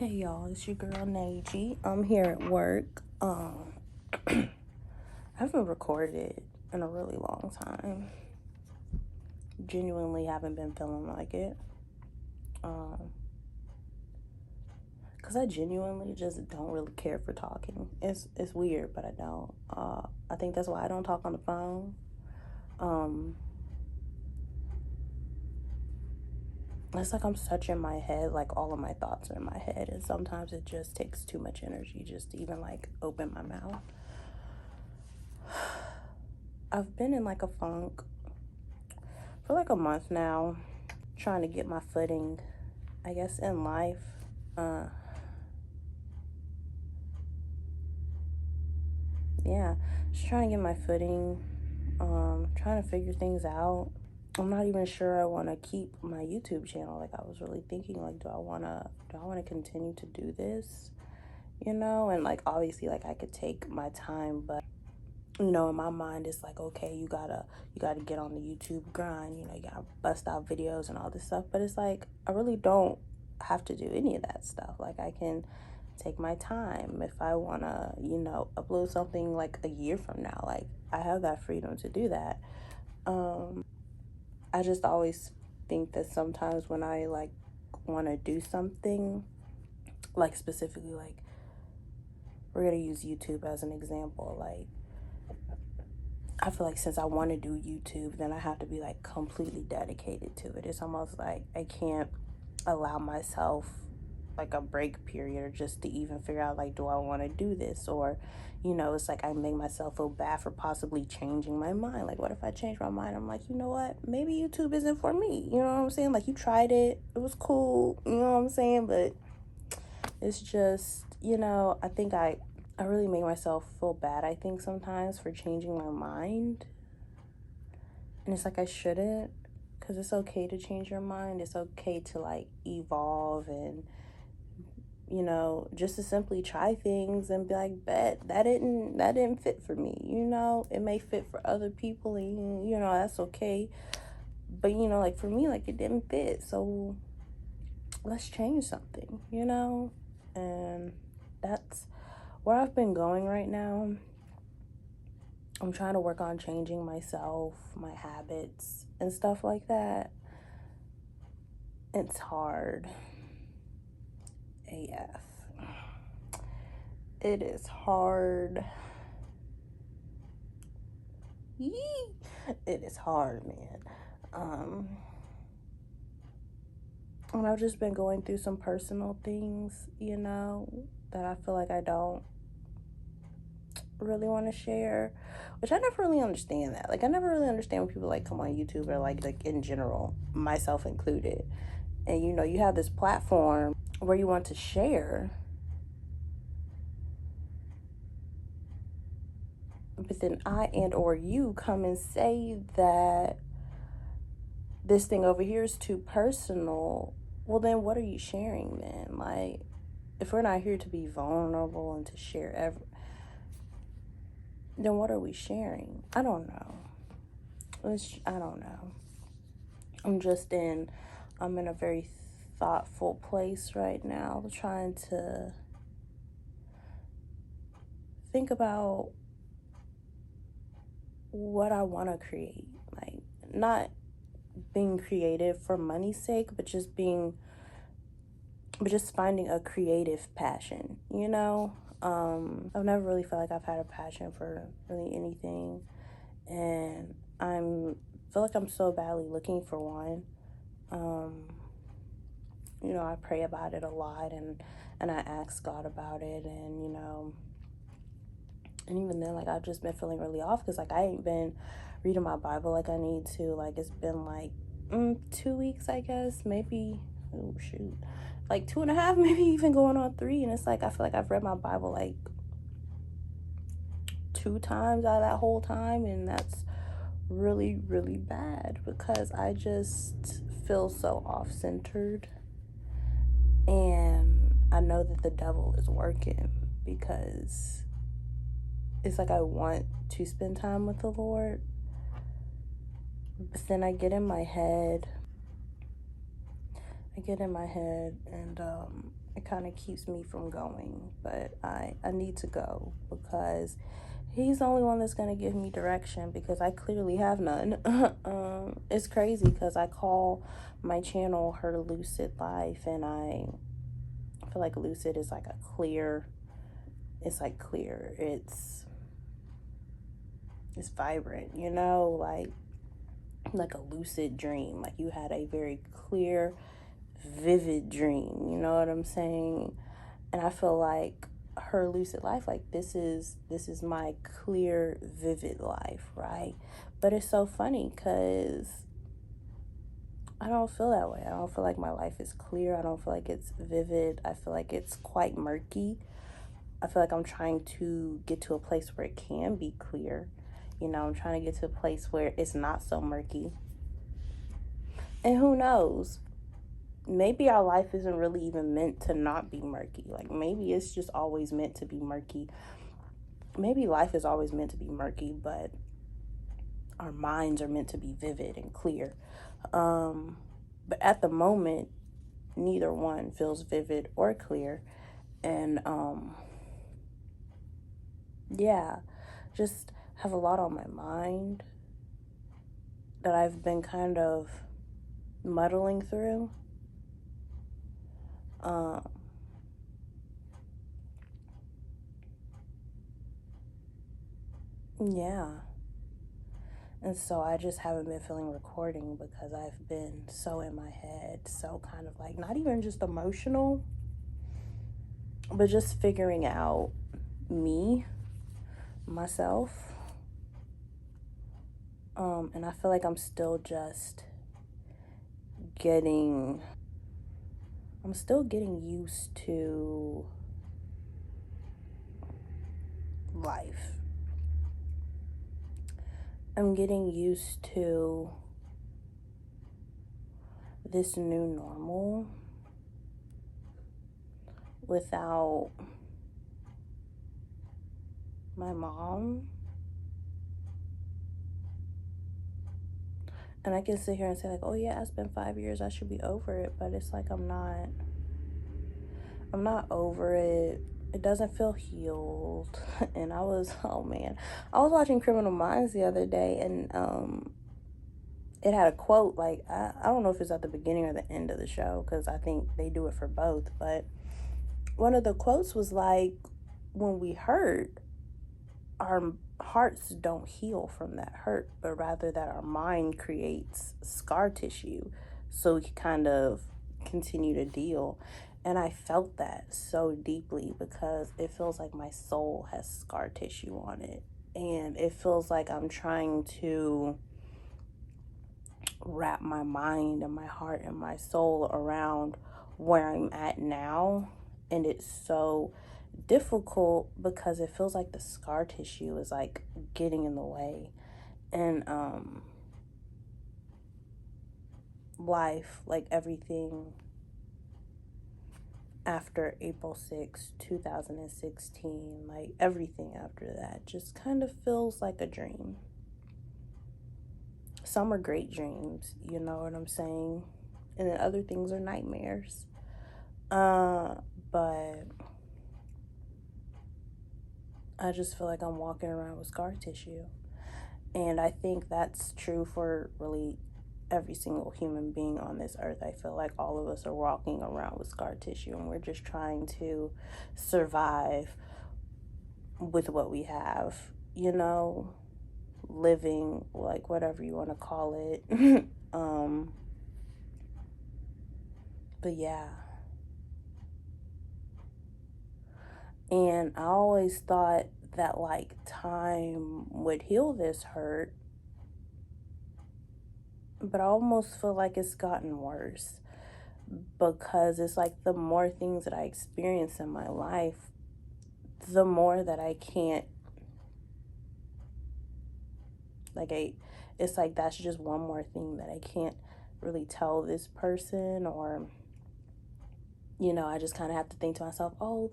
Hey y'all, it's your girl Naje. I'm here at work. I haven't recorded in a really long time. Genuinely haven't been feeling like it. Cause I genuinely just don't really care for talking. It's weird, but I don't. I think that's why I don't talk on the phone. It's like I'm such in my head, like all of my thoughts are in my head, and sometimes it just takes too much energy just to even like open my mouth. I've been in like a funk for like a month now, trying to get my footing, I guess, in life. Yeah, just trying to get my footing, trying to figure things out. I'm not even sure I want to keep my YouTube channel. Like, I was really thinking, like, do I want to continue to do this, and like, obviously, like, I could take my time, but in my mind it's like, okay, you gotta get on the YouTube grind, you gotta bust out videos and all this stuff. But it's like, I really don't have to do any of that stuff. Like, I can take my time. If I wanna, upload something like a year from now, like, I have that freedom to do that. I just always think that sometimes when I like want to do something, like specifically, like, we're gonna use YouTube as an example. Like, I feel like since I want to do YouTube, then I have to be like completely dedicated to it. It's almost like I can't allow myself like a break period, or just to even figure out, like, do I want to do this? Or, it's like I make myself feel bad for possibly changing my mind. Like, what if I change my mind? I'm like, you know what? Maybe YouTube isn't for me. You know what I'm saying? Like, you tried it. It was cool. You know what I'm saying? But it's just, I think I really make myself feel bad, I think, sometimes for changing my mind. And it's like, I shouldn't, because it's okay to change your mind. It's okay to like evolve and, just to simply try things and be like, bet that didn't fit for me. It may fit for other people, and that's okay. But like, for me, like, it didn't fit. So let's change something, and that's where I've been going right now. I'm trying to work on changing myself, my habits, and stuff like that. It's hard. AF. It is hard. Yee. It is hard, man. And I've just been going through some personal things, that I feel like I don't really want to share, which I never really understand that. Like, I never really understand when people like come on YouTube, or like in general, myself included, and you have this platform where you want to share, but then I or you come and say that this thing over here is too personal. Well, then what are you sharing then? Like, if we're not here to be vulnerable and to share then what are we sharing? I don't know. I don't know. I'm in a very thoughtful place right now, trying to think about what I want to create. Like, not being creative for money's sake, but just finding a creative passion, I've never really felt like I've had a passion for really anything, and feel like I'm so badly looking for one. I pray about it a lot, and I ask God about it, and and even then, like, I've just been feeling really off, because like, I ain't been reading my Bible like I need to. Like, it's been like 2 weeks, I guess, maybe. Oh shoot, like 2.5, maybe even going on 3. And it's like, I feel like I've read my Bible like 2 times out of that whole time, and that's really, really bad, because I just feel so off-centered, and I know that the devil is working, because it's like I want to spend time with the Lord, but then I get in my head, and it kind of keeps me from going. But I need to go because he's the only one that's going to give me direction, because I clearly have none. It's crazy because I call my channel Her Lucid Life, and I feel like lucid is like a clear, it's like clear, it's vibrant, you know, like a lucid dream, like you had a very clear, vivid dream, you know what I'm saying? And I feel like Her Lucid Life, like this is my clear, vivid life, right? But it's so funny because I don't feel that way. I don't feel like my life is clear. I don't feel like it's vivid. I feel like it's quite murky. I feel like I'm trying to get to a place where it can be clear. You know, I'm trying to get to a place where it's not so murky. And who knows? Maybe our life isn't really even meant to not be murky. Like, maybe it's just always meant to be murky. Maybe life is always meant to be murky, but our minds are meant to be vivid and clear. But at the moment, neither one feels vivid or clear. And yeah, just have a lot on my mind that I've been kind of muddling through. Yeah. And so I just haven't been feeling recording because I've been so in my head, so kind of like not even just emotional, but just figuring out me, myself. And I feel like I'm still getting used to life. I'm getting used to this new normal without my mom. And I can sit here and say like, oh yeah, it's been 5 years, I should be over it. But it's like, I'm not over it. It doesn't feel healed. And I was watching Criminal Minds the other day, and it had a quote, like, I don't know if it's at the beginning or the end of the show, because I think they do it for both, but one of the quotes was like, when we hurt, our hearts don't heal from that hurt, but rather that our mind creates scar tissue so we can kind of continue to deal. And I felt that so deeply because it feels like my soul has scar tissue on it. And it feels like I'm trying to wrap my mind and my heart and my soul around where I'm at now. And it's so difficult because it feels like the scar tissue is like getting in the way. And life, like everything after April 6, 2016, like everything after that just kind of feels like a dream. Some are great dreams, you know what I'm saying? And then other things are nightmares. But I just feel like I'm walking around with scar tissue. And I think that's true for really every single human being on this earth. I feel like all of us are walking around with scar tissue, and we're just trying to survive with what we have, you know, living, like, whatever you want to call it. But yeah. And I always thought that, like, time would heal this hurt, but I almost feel like it's gotten worse, because it's like the more things that I experience in my life, the more that I can't, it's like that's just one more thing that I can't really tell this person, or, you know, I just kind of have to think to myself, oh,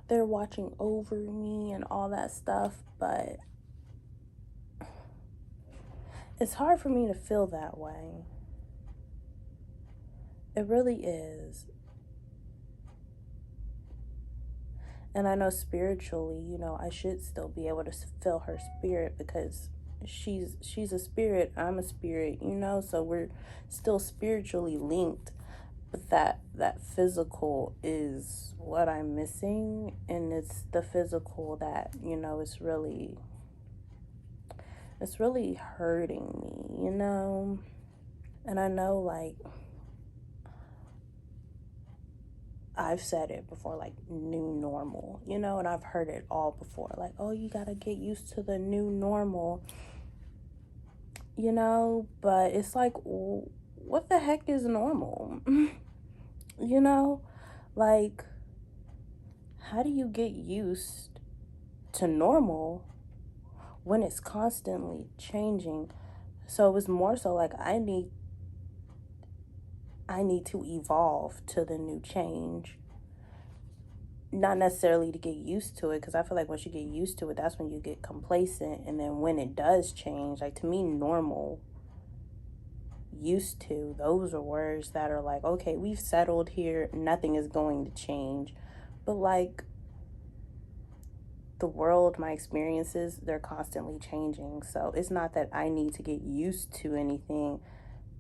they're watching over me and all that stuff. But it's hard for me to feel that way. It really is. And I know spiritually, I should still be able to feel her spirit because she's a spirit, I'm a spirit, so we're still spiritually linked. But that physical is what I'm missing, and it's the physical that, it's really hurting me. And I know, like, I've said it before, like, new normal, and I've heard it all before, like, oh, you gotta get used to the new normal, but it's like, what the heck is normal? you know, like, how do you get used to normal when it's constantly changing? So it was more so like, I need to evolve to the new change. Not necessarily to get used to it, because I feel like once you get used to it, that's when you get complacent. And then when it does change, like, to me, normal, used to, those are words that are like, okay, we've settled here, nothing is going to change. But, like, the world, my experiences, they're constantly changing. So it's not that I need to get used to anything.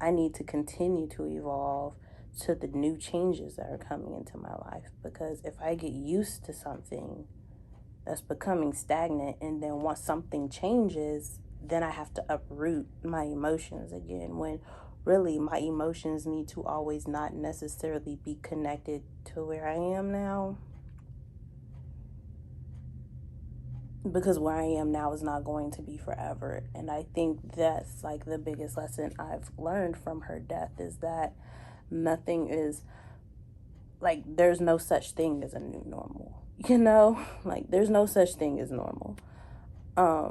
I need to continue to evolve to the new changes that are coming into my life. Because if I get used to something that's becoming stagnant, and then once something changes, then I have to uproot my emotions again, when really my emotions need to always not necessarily be connected to where I am now. Because where I am now is not going to be forever. And I think that's like the biggest lesson I've learned from her death, is that nothing is, like, there's no such thing as a new normal. Like, there's no such thing as normal. I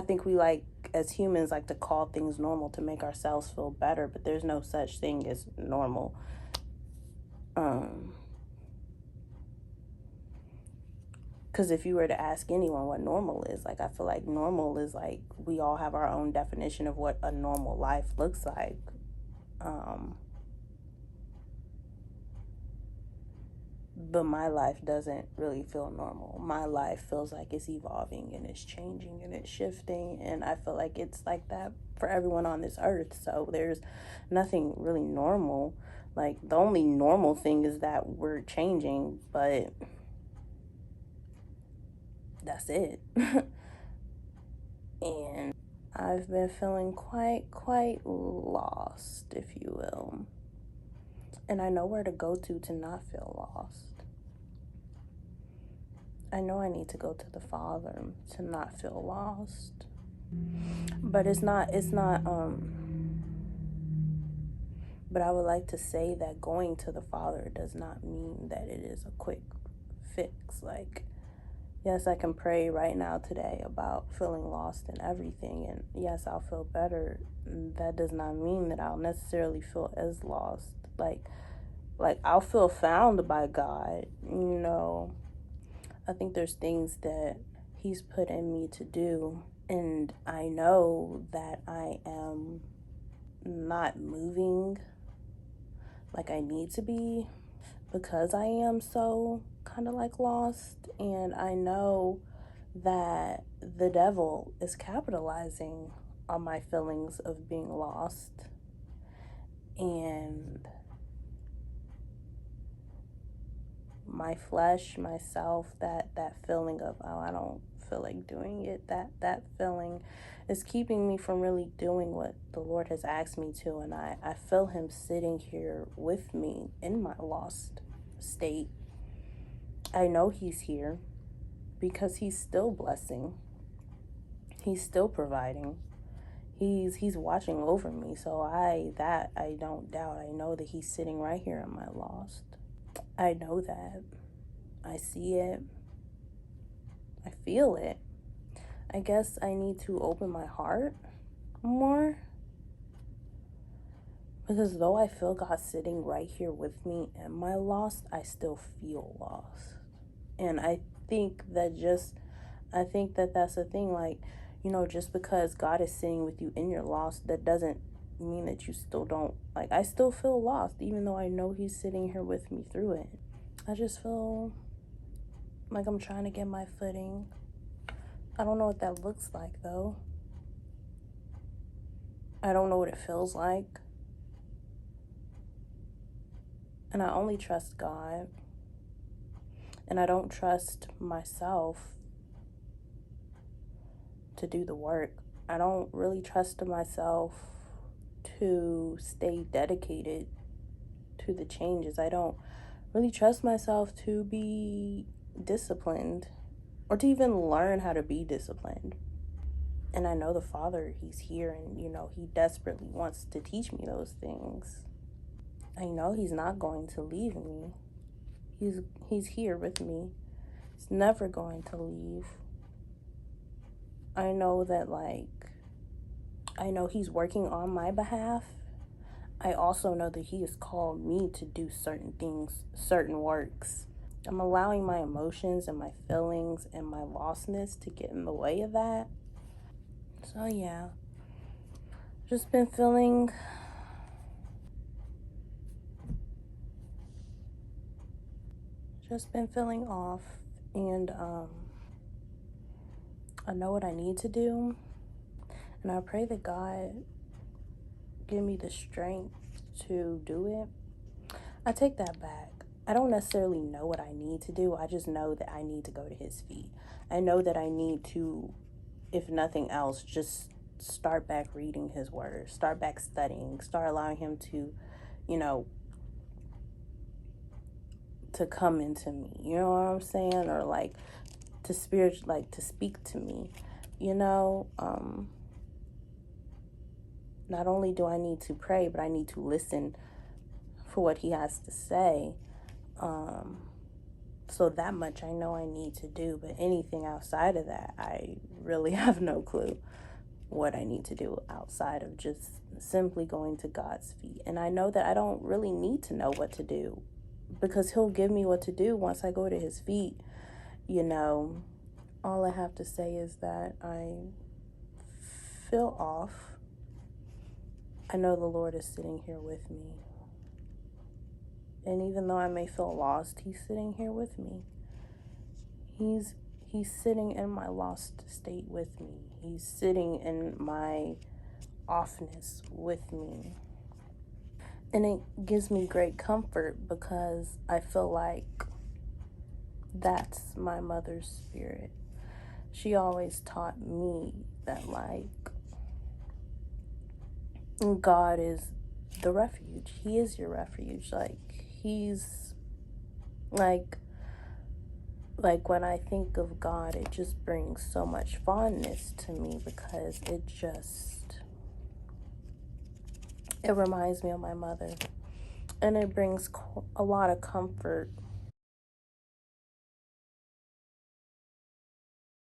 think we, like, as humans, like to call things normal to make ourselves feel better, but there's no such thing as normal. Because if you were to ask anyone what normal is, like, I feel like normal is like, we all have our own definition of what a normal life looks like. But my life doesn't really feel normal. My life feels like it's evolving and it's changing and it's shifting. And I feel like it's like that for everyone on this earth. So there's nothing really normal. Like, the only normal thing is that we're changing, but that's it. And I've been feeling quite lost, if you will. And I know where to go to not feel lost. I know I need to go to the Father to not feel lost. But but I would like to say that going to the Father does not mean that it is a quick fix. Like, yes, I can pray right now today about feeling lost and everything, and yes, I'll feel better. That does not mean that I'll necessarily feel as lost. Like I'll feel found by God, I think there's things that He's put in me to do, and I know that I am not moving like I need to be, because I am so kind of like lost. And I know that the devil is capitalizing on my feelings of being lost. And my flesh, myself, that feeling of, oh, I don't feel like doing it, that feeling is keeping me from really doing what the Lord has asked me to. And I feel Him sitting here with me in my lost state. I know He's here because He's still blessing. He's still providing. He's watching over me. So I don't doubt. I know that He's sitting right here in my lost. I know that. I see it. I feel it. I guess I need to open my heart more. Because though I feel God sitting right here with me in my lost, I still feel lost. And I think that that's the thing. Like, just because God is sitting with you in your lost, that doesn't mean that you still don't, like, I still feel lost, even though I know He's sitting here with me through it. I just feel like I'm trying to get my footing. I don't know what that looks like, though. I don't know what it feels like. And I only trust God. And I don't trust myself to do the work. I don't really trust myself to stay dedicated to the changes. I don't really trust myself to be disciplined or to even learn how to be disciplined. And I know the Father, He's here, and He desperately wants to teach me those things. I know He's not going to leave me. He's here with me. He's never going to leave. I know that, I know He's working on my behalf. I also know that He has called me to do certain things, certain works. I'm allowing my emotions and my feelings and my lostness to get in the way of that. So yeah, just been feeling off, and I know what I need to do, and I pray that God give me the strength to do it. I take that back. I don't necessarily know what I need to do. I just know that I need to go to His feet. I know that I need to, if nothing else, just start back reading His word, start back studying, start allowing Him to, to come into me. You know what I'm saying? Or to speak to me. Not only do I need to pray, but I need to listen for what He has to say. So that much I know I need to do, but anything outside of that, I really have no clue what I need to do outside of just simply going to God's feet. And I know that I don't really need to know what to do, because He'll give me what to do once I go to His feet. All I have to say is that I feel off. I know the Lord is sitting here with me. And even though I may feel lost, He's sitting here with me. He's sitting in my lost state with me. He's sitting in my offness with me. And it gives me great comfort, because I feel like that's my mother's spirit. She always taught me that, God is the refuge. He is your refuge. He's like when I think of God, it just brings so much fondness to me, because it reminds me of my mother, and it brings a lot of comfort